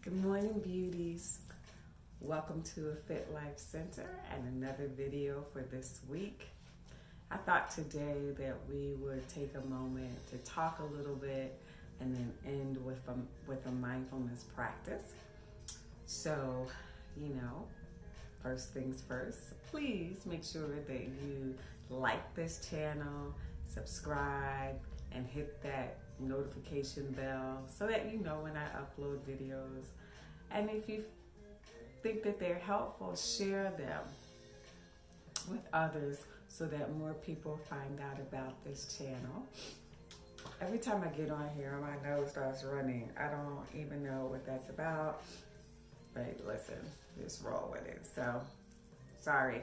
Good morning, beauties. Welcome to a Fit Life Center and another video for this week. I thought today that we would take a moment to talk a little bit and then end with a mindfulness practice. So, first things first, please make sure that you like this channel, subscribe, and hit that notification bell so that you know when I upload videos. And if you think that they're helpful, share them with others so that more people find out about this channel. Every time I get on here, my nose starts running. I don't even know what that's about, but listen, just roll with it. So, sorry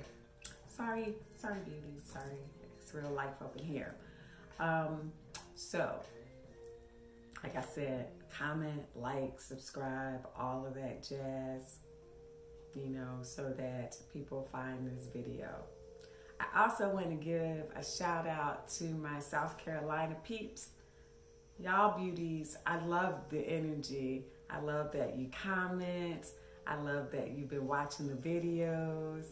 beauties, sorry. It's real life up in here. So, like I said, comment, like, subscribe, all of that jazz, so that people find this video. I also want to give a shout out to my South Carolina peeps. Y'all beauties, I love the energy. I love that you comment. I love that you've been watching the videos.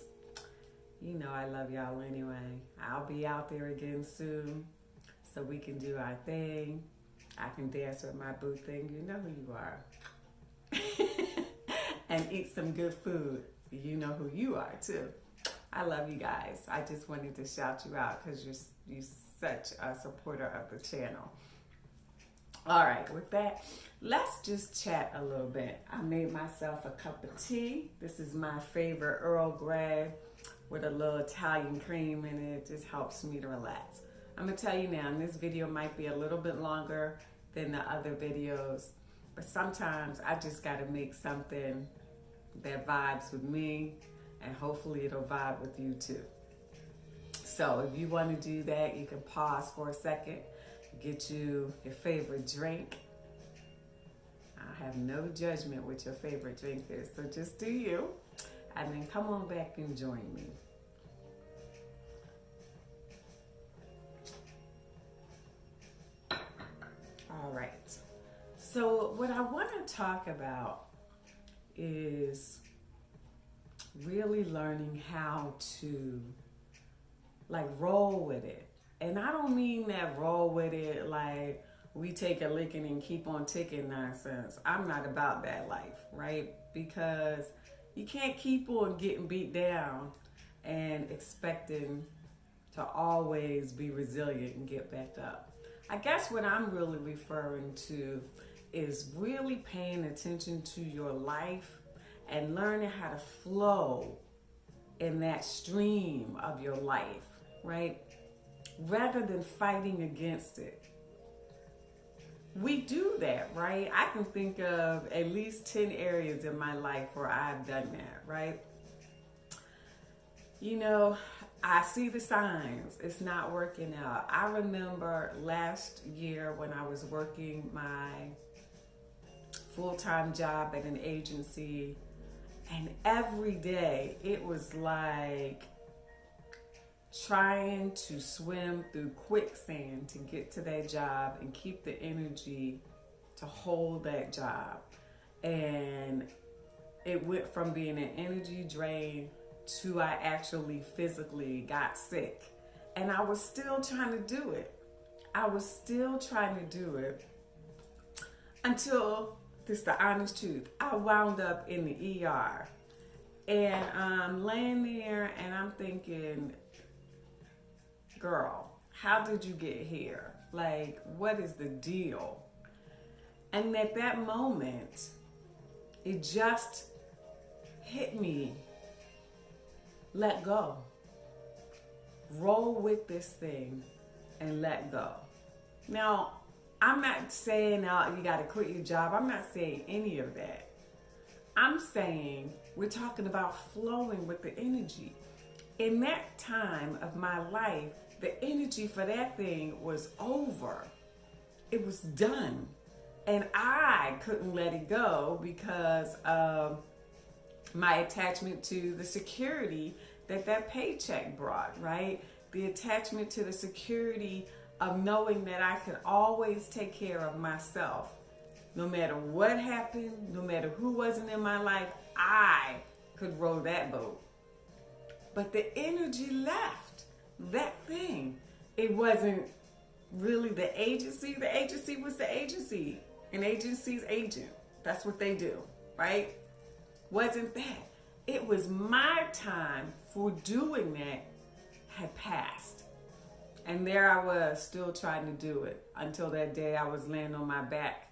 I love y'all anyway. I'll be out there again soon so we can do our thing. I can dance with my boo thing. You know who you are. And eat some good food. You know who you are too. I love you guys. I just wanted to shout you out because you're such a supporter of the channel. All right, with that, let's just chat a little bit. I made myself a cup of tea. This is my favorite Earl Grey with a little Italian cream in it. It just helps me to relax. I'm gonna tell you now, and this video might be a little bit longer than the other videos, but sometimes I just gotta make something that vibes with me, and hopefully it'll vibe with you too. So if you wanna do that, you can pause for a second, get you your favorite drink. I have no judgment what your favorite drink is, so just do you, and then come on back and join me. All right, so what I want to talk about is really learning how to roll with it. And I don't mean that roll with it like we take a licking and keep on ticking nonsense. I'm not about that life, right? Because you can't keep on getting beat down and expecting to always be resilient and get back up. I guess what I'm really referring to is really paying attention to your life and learning how to flow in that stream of your life, right? Rather than fighting against it. We do that, right? I can think of at least 10 areas in my life where I've done that, right? I see the signs. It's not working out. I remember last year when I was working my full-time job at an agency, and every day it was like trying to swim through quicksand to get to that job and keep the energy to hold that job. And it went from being an energy drain to I actually physically got sick. And I was still trying to do it. Until, this is the honest truth, I wound up in the ER. And I'm laying there and I'm thinking, girl, how did you get here? What is the deal? And at that moment, it just hit me. Let go. Roll with this thing and let go. Now, I'm not saying you got to quit your job. I'm not saying any of that. I'm saying we're talking about flowing with the energy. In that time of my life, the energy for that thing was over. It was done. And I couldn't let it go because of my attachment to the security that paycheck brought, right? The attachment to the security of knowing that I could always take care of myself No matter what happened, no matter who wasn't in my life, I could row that boat. But the energy left that thing. It wasn't really the agency. The agency was the agency. An agency's agent. That's what they do, right? Wasn't that. It was my time for doing that had passed. And there I was still trying to do it until that day I was laying on my back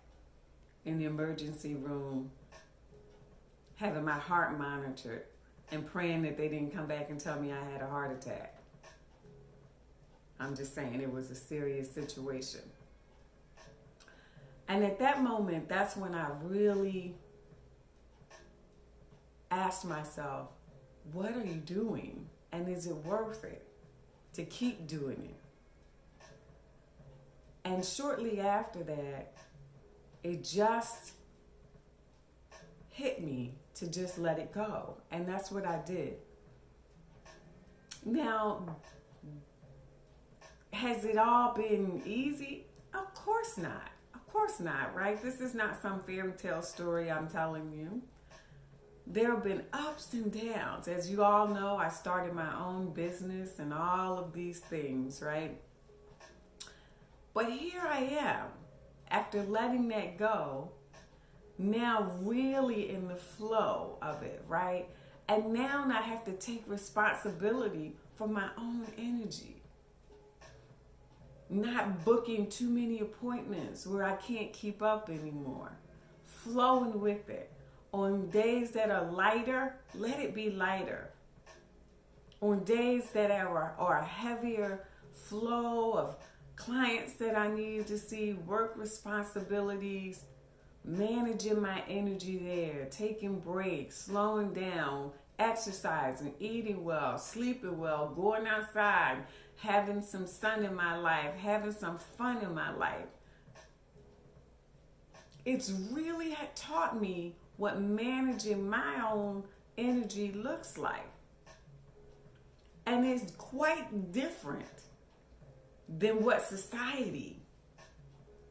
in the emergency room, having my heart monitored and praying that they didn't come back and tell me I had a heart attack. I'm just saying it was a serious situation. And at that moment, that's when I really asked myself, what are you doing? And is it worth it to keep doing it? And shortly after that, it just hit me to just let it go. And that's what I did. Now, has it all been easy? Of course not. Of course not, right? This is not some fairy tale story I'm telling you. There have been ups and downs. As you all know, I started my own business and all of these things, right? But here I am, after letting that go, now really in the flow of it, right? And now I have to take responsibility for my own energy. Not booking too many appointments where I can't keep up anymore. Flowing with it. On days that are lighter, let it be lighter. On days that are a heavier flow of clients that I need to see, work responsibilities, managing my energy there, taking breaks, slowing down, exercising, eating well, sleeping well, going outside, having some sun in my life, having some fun in my life. It's really had taught me what managing my own energy looks like. And it's quite different than what society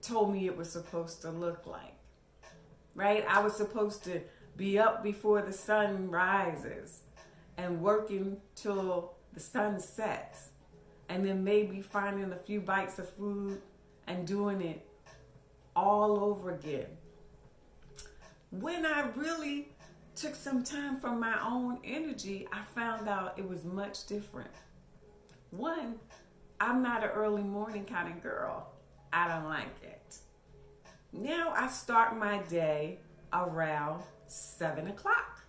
told me it was supposed to look like. Right? I was supposed to be up before the sun rises and working till the sun sets. And then maybe finding a few bites of food and doing it all over again. When I really took some time from my own energy, I found out it was much different. One, I'm not an early morning kind of girl. I don't like it. Now I start my day around 7 o'clock.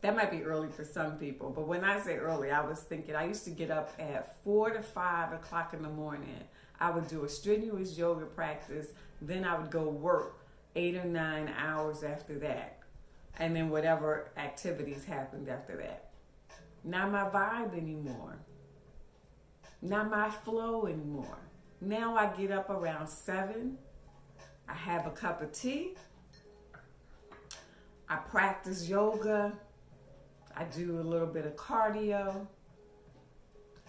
That might be early for some people, but when I say early, I was thinking I used to get up at 4 to 5 o'clock in the morning. I would do a strenuous yoga practice, then I would go work 8 or 9 hours after that, and then whatever activities happened after that. Not my vibe anymore. Not my flow anymore. Now I get up around 7. I have a cup of tea. I practice yoga. I do a little bit of cardio.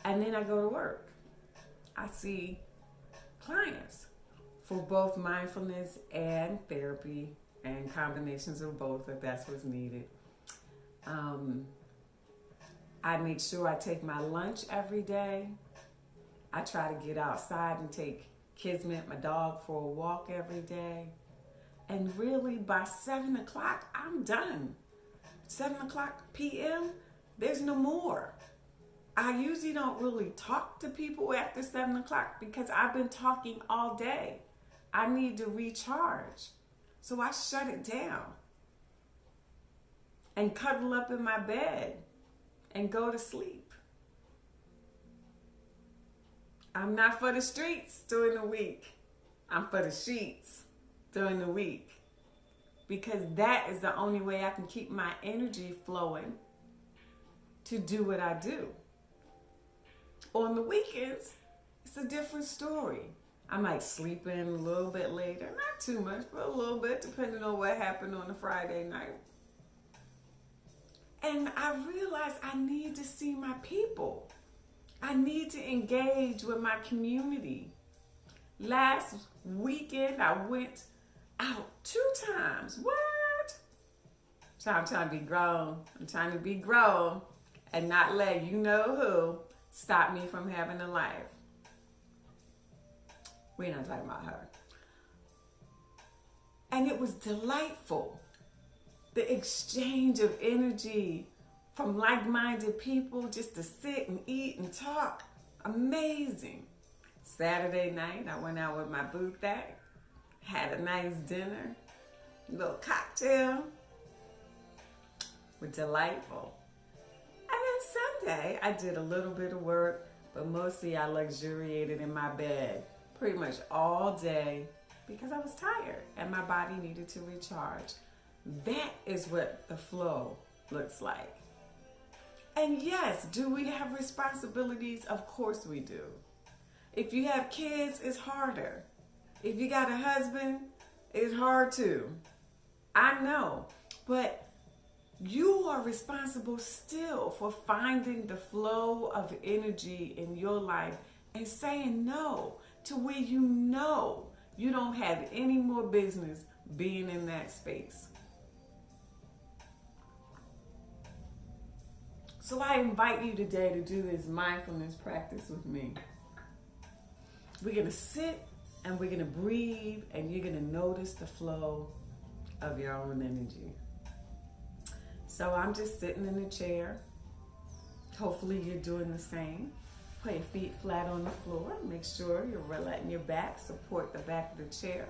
And then I go to work. I see clients for both mindfulness and therapy and combinations of both if that's what's needed. I make sure I take my lunch every day. I try to get outside and take Kismet, my dog, for a walk every day. And really by 7 o'clock, I'm done. 7 o'clock p.m., there's no more. I usually don't really talk to people after 7 o'clock because I've been talking all day. I need to recharge. So I shut it down and cuddle up in my bed and go to sleep. I'm not for the streets during the week. I'm for the sheets during the week. Because that is the only way I can keep my energy flowing to do what I do. On the weekends, it's a different story. I might sleep in a little bit later. Not too much, but a little bit, depending on what happened on a Friday night. And I realized I need to see my people. I need to engage with my community. Last weekend, I went out 2 times. What? So I'm trying to be grown. I'm trying to be grown and not let you know who stop me from having a life. We're not talking about her. And it was delightful. The exchange of energy from like-minded people just to sit and eat and talk. Amazing. Saturday night, I went out with my boo thing, had a nice dinner, a little cocktail. We're delightful. And then Sunday, I did a little bit of work, but mostly I luxuriated in my bed pretty much all day because I was tired and my body needed to recharge. That is what the flow looks like. And yes, do we have responsibilities? Of course we do. If you have kids, it's harder. If you got a husband, it's hard too. I know, but you are responsible still for finding the flow of energy in your life and saying no to where you know you don't have any more business being in that space. So I invite you today to do this mindfulness practice with me. We're going to sit and we're going to breathe and you're going to notice the flow of your own energy. So I'm just sitting in a chair. Hopefully you're doing the same. Put your feet flat on the floor. Make sure you're letting your back support the back of the chair.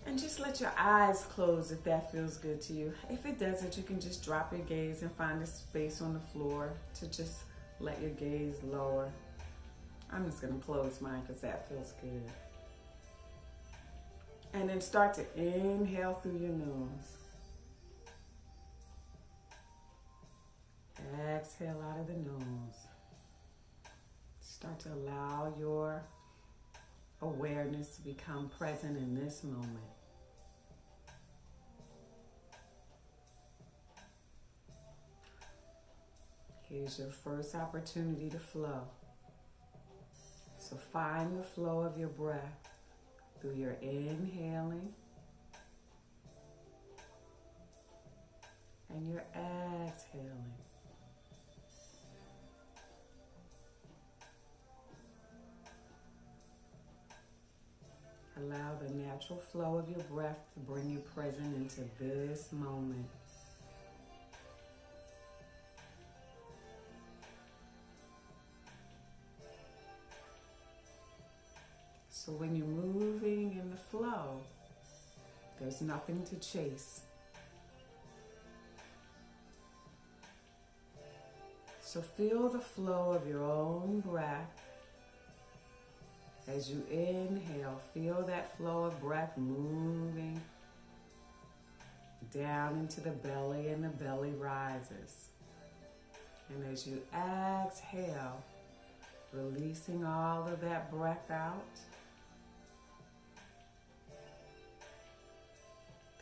And just let your eyes close if that feels good to you. If it doesn't, you can just drop your gaze and find a space on the floor to just let your gaze lower. I'm just going to close mine because that feels good. And then start to inhale through your nose. Exhale out of the nose. Start to allow your awareness to become present in this moment. Here's your first opportunity to flow. So find the flow of your breath through your inhaling and your exhaling. Allow the natural flow of your breath to bring you present into this moment. So when you're moving in the flow, there's nothing to chase. So feel the flow of your own breath. As you inhale, feel that flow of breath moving down into the belly, and the belly rises. And as you exhale, releasing all of that breath out,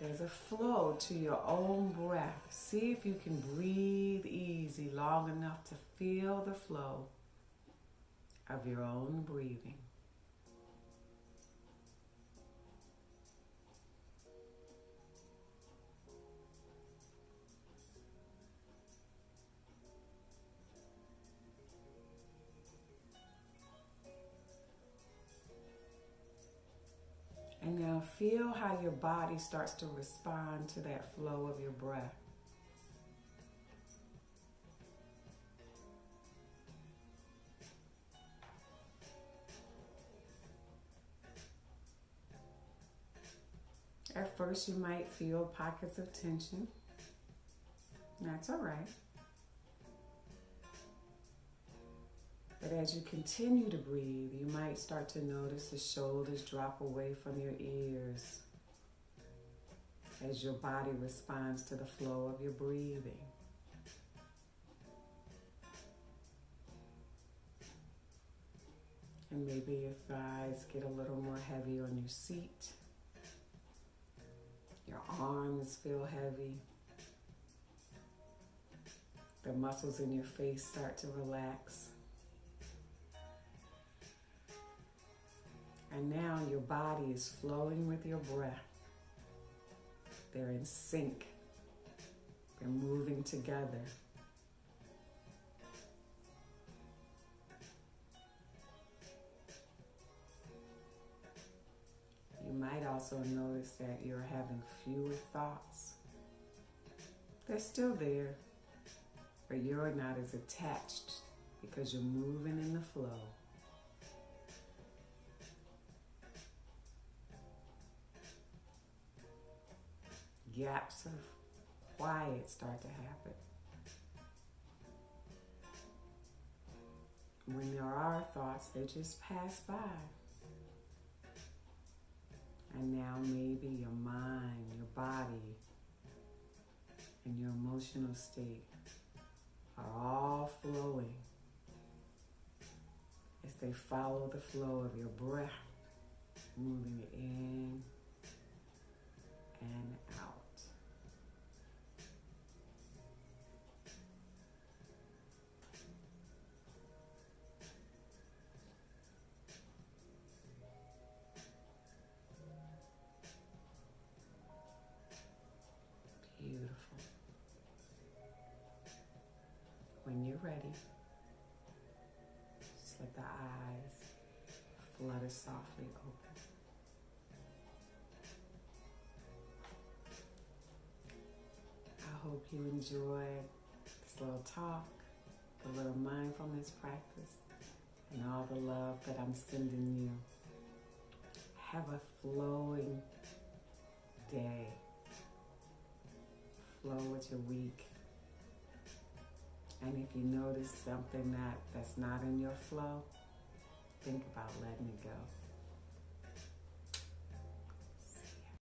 there's a flow to your own breath. See if you can breathe easy long enough to feel the flow of your own breathing. And now feel how your body starts to respond to that flow of your breath. At first you might feel pockets of tension. That's all right. But as you continue to breathe, you might start to notice the shoulders drop away from your ears as your body responds to the flow of your breathing. And maybe your thighs get a little more heavy on your seat. Your arms feel heavy. The muscles in your face start to relax. And now your body is flowing with your breath. They're in sync. They're moving together. You might also notice that you're having fewer thoughts. They're still there, but you're not as attached because you're moving in the flow. Gaps of quiet start to happen. When there are thoughts, they just pass by. And now maybe your mind, your body, and your emotional state are all flowing as they follow the flow of your breath, moving in and out. Beautiful. When you're ready, just let the eyes flutter softly open. I hope you enjoyed this little talk, the little mindfulness practice, and all the love that I'm sending you. Have a flowing day. Flow with your week. And if you notice something that's not in your flow, think about letting it go.